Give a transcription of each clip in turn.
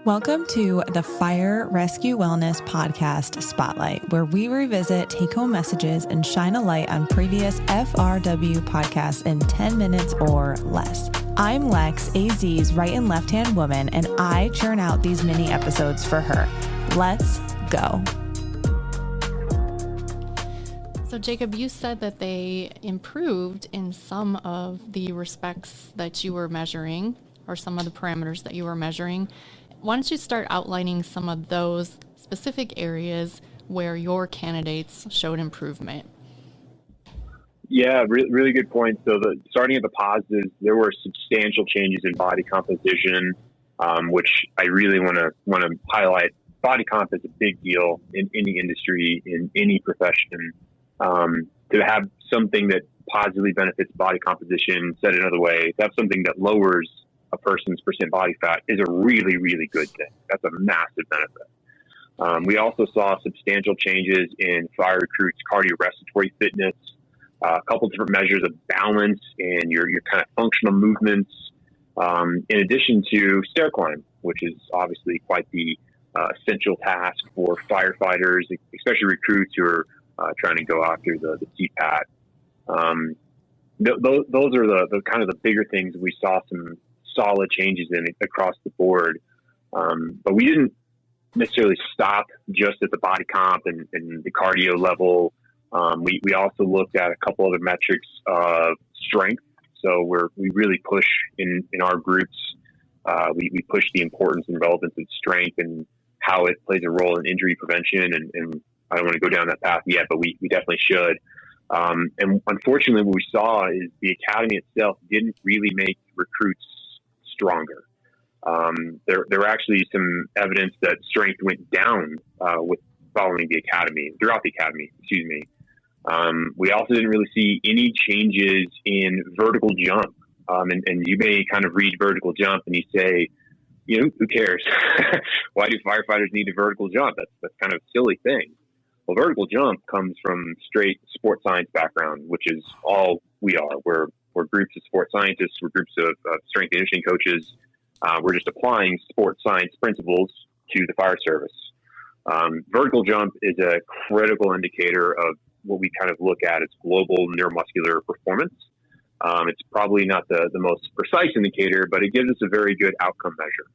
Welcome to the Fire Rescue Wellness Podcast Spotlight, where we revisit take-home messages and shine a light on previous FRW podcasts in 10 minutes or less. I'm Lex, AZ's right and left-hand woman, and I churn out these mini episodes for her. Let's go. So Jacob, you said that they improved in some of the respects that you were measuring, or some of the parameters that you were measuring. Why don't you start outlining some of those specific areas where your candidates showed improvement? Yeah, really good point. So starting at the positives, there were substantial changes in body composition, which I really want to highlight. Body comp is a big deal in any industry, in any profession. To have something that positively benefits body composition, said another way, to have something that lowers a person's percent body fat is a really, really good thing. That's a massive benefit. We also saw substantial changes in fire recruits' cardiorespiratory fitness, a couple different measures of balance and your kind of functional movements, in addition to stair climb, which is obviously quite the essential task for firefighters, especially recruits who are trying to go after the CPAT. Those are the kind of the bigger things. We saw some solid changes in it across the board. But we didn't necessarily stop just at the body comp and the cardio level. We also looked at a couple other metrics of strength. So we really push in our groups. We push the importance and relevance of strength and how it plays a role in injury prevention. And I don't want to go down that path yet, but we definitely should. And unfortunately, what we saw is the academy itself didn't really make recruits stronger. There were actually some evidence that strength went down with following the academy, throughout the academy, excuse me. We also didn't really see any changes in vertical jump. And you may kind of read vertical jump and you say, who cares? Why do firefighters need a vertical jump? That's kind of a silly thing. Well, vertical jump comes from straight sports science background, which is all we are. We're groups of sports scientists, we're groups of strength and conditioning coaches. We're just applying sports science principles to the fire service. Vertical jump is a critical indicator of what we kind of look at as global neuromuscular performance. It's probably not the most precise indicator, but it gives us a very good outcome measure.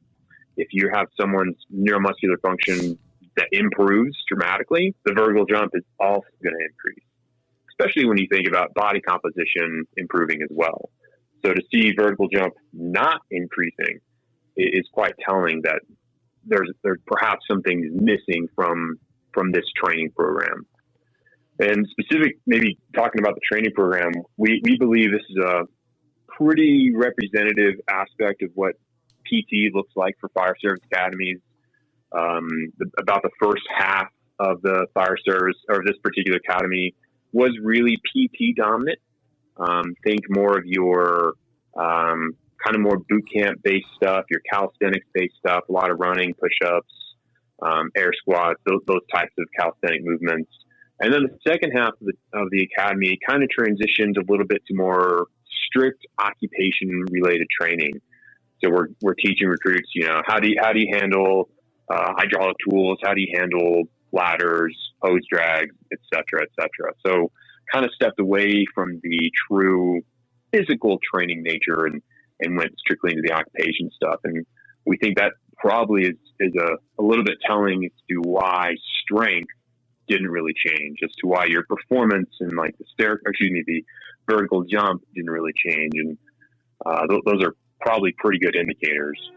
If you have someone's neuromuscular function that improves dramatically, the vertical jump is also going to increase, especially when you think about body composition improving as well. So to see vertical jump not increasing is quite telling that there's perhaps something missing from this training program. And specific, maybe talking about the training program, we believe this is a pretty representative aspect of what PT looks like for fire service academies. About the first half of the fire service or this particular academy was really PT dominant. Think more of your kind of more boot camp based stuff, your calisthenics based stuff, a lot of running, push-ups, air squats, those types of calisthenic movements. And then the second half of the academy kind of transitions a little bit to more strict occupation related training. So we're teaching recruits, how do you handle hydraulic tools? How do you handle ladders, hose drags, et cetera, et cetera? So kind of stepped away from the true physical training nature and went strictly into the occupation stuff. And we think that probably is a little bit telling as to why strength didn't really change, as to why your performance and like the vertical jump didn't really change. And those are probably pretty good indicators.